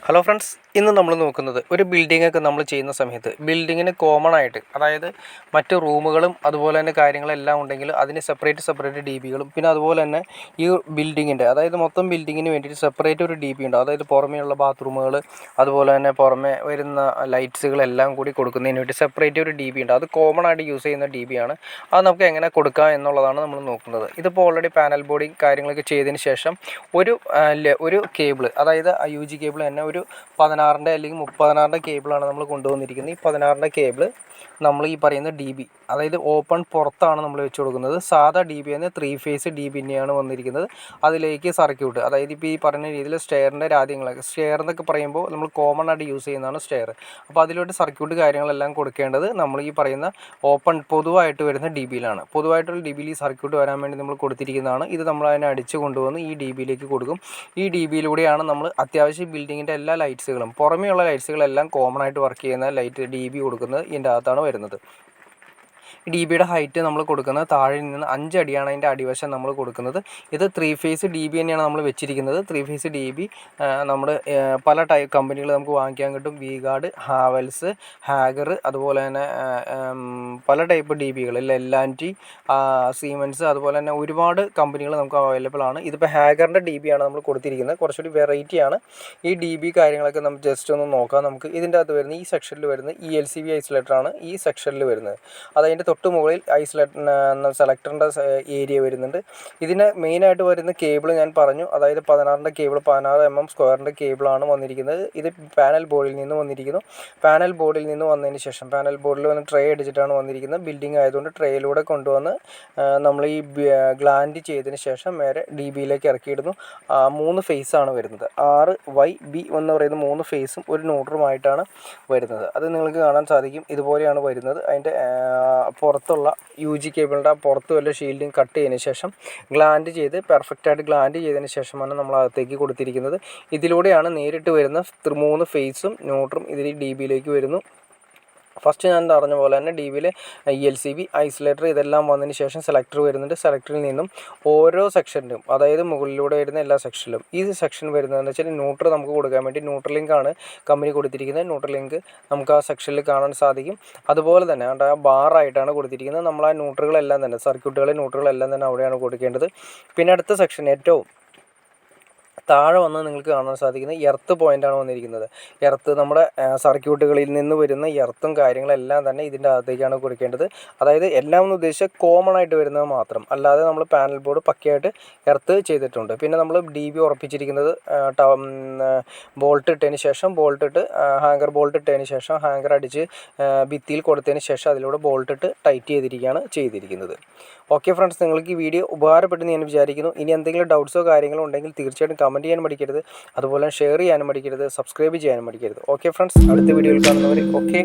Hello friends, ഇന്ന് നമ്മൾ നോക്കുന്നത് ഒരു ബിൽഡിങ്ങൊക്കെ നമ്മൾ ചെയ്യുന്ന സമയത്ത് ബിൽഡിങ്ങിന് കോമൺ ആയിട്ട്, അതായത് മറ്റ് റൂമുകളും അതുപോലെ തന്നെ കാര്യങ്ങളെല്ലാം ഉണ്ടെങ്കിൽ അതിന് സെപ്പറേറ്റ് ഡി ബികളും, പിന്നെ അതുപോലെ തന്നെ ഈ ബിൽഡിങ്ങിൻ്റെ, അതായത് മൊത്തം ബിൽഡിങ്ങിന് വേണ്ടിയിട്ട് സെപ്പറേറ്റ് ഒരു ഡി ബി ഉണ്ട്. അതായത് പുറമേയുള്ള ബാത്റൂമുകൾ അതുപോലെ തന്നെ പുറമെ വരുന്ന ലൈറ്റ്സുകളെല്ലാം കൂടി കൊടുക്കുന്നതിന് വേണ്ടി സെപ്പറേറ്റ് ഒരു ഡി ബി ഉണ്ട്. അത് കോമൺ ആയിട്ട് യൂസ് ചെയ്യുന്ന ഡി ബി ആണ്. അത് നമുക്ക് എങ്ങനെ കൊടുക്കാം എന്നുള്ളതാണ് നമ്മൾ നോക്കുന്നത്. ഇതിപ്പോൾ ഓൾറെഡി പാനൽ ബോർഡിങ് കാര്യങ്ങളൊക്കെ ചെയ്തതിന് ശേഷം ഒരു കേബിൾ, അതായത് UG കേബിൾ തന്നെ ഒരു 16 അല്ലെങ്കിൽ 30 കേബിളാണ് നമ്മൾ കൊണ്ടുവന്നിരിക്കുന്നത്. ഈ 16 കേബിൾ നമ്മൾ ഈ പറയുന്ന ഡി ബി, അതായത് ഓപ്പൺ പുറത്താണ് നമ്മൾ വെച്ച് കൊടുക്കുന്നത്. സാധാ ഡി ബി എന്ന് 3 ഫേസ് ഡി ബി തന്നെയാണ് വന്നിരിക്കുന്നത്. അതിലേക്ക് സർക്യൂട്ട്, അതായത് ഇപ്പോൾ ഈ പറഞ്ഞ രീതിയിൽ സ്റ്റെയറിൻ്റെ രാജ്യങ്ങളൊക്കെ, സ്റ്റെയർ എന്നൊക്കെ പറയുമ്പോൾ നമ്മൾ കോമൺ ആയിട്ട് യൂസ് ചെയ്യുന്നതാണ് സ്റ്റെയർ. അപ്പോൾ അതിലോട്ട് സർക്യൂട്ട് കാര്യങ്ങളെല്ലാം കൊടുക്കേണ്ടത് നമ്മൾ ഈ പറയുന്ന ഓപ്പൺ പൊതുവായിട്ട് വരുന്ന ഡി ബിയിലാണ്. പൊതുവായിട്ടുള്ള ഡി ബിയിൽ ഈ സർക്യൂട്ട് വരാൻ വേണ്ടി നമ്മൾ കൊടുത്തിരിക്കുന്നതാണ്. ഇത് നമ്മൾ അതിനെ അടിച്ച് കൊണ്ടുവന്ന് ഈ ഡി ബിയിലേക്ക് കൊടുക്കും. ഈ ഡി ബിയിലൂടെയാണ് നമ്മൾ അത്യാവശ്യം ബിൽഡിങ്ങിൻ്റെ എല്ലാ ലൈറ്റ്സുകളും, പുറമേയുള്ള ലൈറ്റ്സുകളെല്ലാം കോമൺ ആയിട്ട് വർക്ക് ചെയ്യുന്ന ലൈറ്റ് ഡി ബി കൊടുക്കുന്നത് ഇതിൻ്റെ അകത്താണ് വരുന്നത്. ഡി ബിയുടെ ഹൈറ്റ് നമ്മൾ കൊടുക്കുന്നത് താഴെ നിന്ന് 5 അടിയാണ് അതിൻ്റെ അടിവശം നമ്മൾ കൊടുക്കുന്നത്. ഇത് 3 ഫേസ് ഡി ബി തന്നെയാണ് നമ്മൾ വെച്ചിരിക്കുന്നത്. 3 ഫേസ് ഡി ബി നമ്മൾ പല കമ്പനികൾ നമുക്ക് വാങ്ങിക്കാൻ കിട്ടും. വി ഗാർഡ്, ഹാവൽസ്, ഹാഗർ, അതുപോലെ തന്നെ പല ടൈപ്പ് ഡി ബികൾ, ലെല്ലാൻറ്റി, സീമെൻസ്, അതുപോലെ തന്നെ ഒരുപാട് കമ്പനികൾ നമുക്ക് അവൈലബിൾ ആണ്. ഇതിപ്പോൾ ഹാഗറിൻ്റെ ഡി ബി ആണ് നമ്മൾ കൊടുത്തിരിക്കുന്നത്. കുറച്ചുകൂടി വെറൈറ്റിയാണ് ഈ ഡി ബി. കാര്യങ്ങളൊക്കെ നമുക്ക് ജസ്റ്റ് ഒന്ന് നോക്കാം. നമുക്ക് ഇതിൻ്റെ അകത്ത് വരുന്ന ഈ സെക്ഷനിൽ വരുന്ന ELCV ഐസൊലേറ്ററാണ് ഈ സെക്ഷനിൽ വരുന്നത്. അതതിൻ്റെ തൊട്ട് മുകളിൽ സെലക്ടറിൻ്റെ ഏരിയ വരുന്നുണ്ട്. ഇതിന് മെയിനായിട്ട് വരുന്ന കേബിൾ ഞാൻ പറഞ്ഞു, അതായത് 16 കേബിൾ, 16 mm സ്ക്വയറിൻ്റെ കേബിളാണ് വന്നിരിക്കുന്നത്. ഇത് പാനൽ ബോർഡിൽ നിന്ന് വന്നിരിക്കുന്നു. പാനൽ ബോർഡിൽ നിന്ന് വന്നതിന് ശേഷം പാനൽ ബോർഡിൽ വന്ന് ട്രേ അടിച്ചിട്ടാണ് വന്നിരിക്കുന്നത്. ബിൽഡിംഗ് ആയതുകൊണ്ട് ട്രേയിലൂടെ കൊണ്ടുവന്ന് നമ്മൾ ഈ ഗ്ലാൻഡ് ചെയ്തതിന് ശേഷം നേരെ ഡി ബിയിലേക്ക് ഇറക്കിയിടുന്നു. 3 ഫേസാണ് വരുന്നത്. RYB എന്ന് പറയുന്ന 3 ഫേസും ഒരു ന്യൂട്രലുമായിട്ടാണ് വരുന്നത്. അത് നിങ്ങൾക്ക് കാണാൻ സാധിക്കും. ഇതുപോലെയാണ് വരുന്നത്. അതിൻ്റെ പുറത്തുള്ള UG കേബിളിൻ്റെ പുറത്ത് വല്ല ഷീൽഡിങ് കട്ട് ചെയ്തതിന് ശേഷം ഗ്ലാൻഡ് ചെയ്ത് പെർഫെക്റ്റായിട്ട് ഗ്ലാൻഡ് ചെയ്തതിന് ശേഷമാണ് നമ്മൾ അകത്തേക്ക് കൊടുത്തിരിക്കുന്നത്. ഇതിലൂടെയാണ് നേരിട്ട് വരുന്ന 3 ഫേസും ന്യൂട്രും ഇതിൽ ഡി ബിയിലേക്ക് വരുന്നു. ഫസ്റ്റ് ഞാൻ പറഞ്ഞ പോലെ തന്നെ ഡി ബിയിൽ ELCV ഐസൊലേറ്റർ ഇതെല്ലാം വന്നതിന് ശേഷം സെലക്ടർ വരുന്നുണ്ട്. സെലക്ടറിൽ നിന്നും ഓരോ സെക്ഷനിലും, അതായത് മുകളിലൂടെ വരുന്ന എല്ലാ സെക്ഷനിലും ഈ സെക്ഷൻ വരുന്നതെന്ന് വെച്ചാൽ ന്യൂട്രൽ നമുക്ക് കൊടുക്കാൻ വേണ്ടി ന്യൂട്രൽ ലിങ്കാണ് കമ്പനി കൊടുത്തിരിക്കുന്നത്. ന്യൂട്രൽ ലിങ്ക് നമുക്ക് ആ സെക്ഷനിൽ കാണാൻ സാധിക്കും. അതുപോലെ തന്നെ ആ ബാറായിട്ടാണ് കൊടുത്തിരിക്കുന്നത്. നമ്മൾ ആ ന്യൂട്രലുകളെല്ലാം തന്നെ, ന്യൂട്രലുകളെല്ലാം തന്നെ അവിടെയാണ് കൊടുക്കേണ്ടത്. പിന്നെ അടുത്ത സെക്ഷൻ ഏറ്റവും താഴെ വന്ന് നിങ്ങൾക്ക് കാണാൻ സാധിക്കുന്നത് എർത്ത് പോയിൻ്റാണ് വന്നിരിക്കുന്നത്. എർത്ത് നമ്മുടെ സർക്യൂട്ടുകളിൽ നിന്ന് വരുന്ന എർത്തും കാര്യങ്ങളെല്ലാം തന്നെ ഇതിൻ്റെ അകത്തേക്കാണ് കൊടുക്കേണ്ടത്. അതായത് എല്ലാം എന്ന് ഉദ്ദേശിച്ചാൽ കോമൺ ആയിട്ട് വരുന്നത് മാത്രം, അല്ലാതെ നമ്മൾ പാനൽ ബോർഡ് പക്കയായിട്ട് എർത്ത് ചെയ്തിട്ടുണ്ട്. പിന്നെ നമ്മൾ ഡി ബി ഉറപ്പിച്ചിരിക്കുന്നത് ബോൾട്ട് ഇട്ടതിന് ശേഷം, ഹാങ്കർ ബോൾട്ട് ഇട്ടതിന് ശേഷം ഹാങ്കർ അടിച്ച് ഭിത്തിയിൽ കൊടുത്തതിന് ശേഷം അതിലൂടെ ബോൾട്ട് ഇട്ട് ടൈറ്റ് ചെയ്തിരിക്കുന്നത്. ഓക്കെ ഫ്രണ്ട്സ്, നിങ്ങൾക്ക് ഈ വീഡിയോ ഉപകാരപ്പെട്ടെന്ന് ഞാൻ വിചാരിക്കുന്നു. ഇനി എന്തെങ്കിലും ഡൗട്ട്സോ കാര്യങ്ങളോ ഉണ്ടെങ്കിൽ തീർച്ചയായിട്ടും കമൻറ്റ് ചെയ്യാൻ മടിക്കരുത്. അതുപോലെ ഷെയർ ചെയ്യാനും മടിക്കരുത്, സബ്സ്ക്രൈബ് ചെയ്യാനും മടിക്കരുത്. ഓക്കെ ഫ്രണ്ട്സ്, അടുത്ത വീഡിയോയിൽ കാണുന്നവർ ഓക്കെ.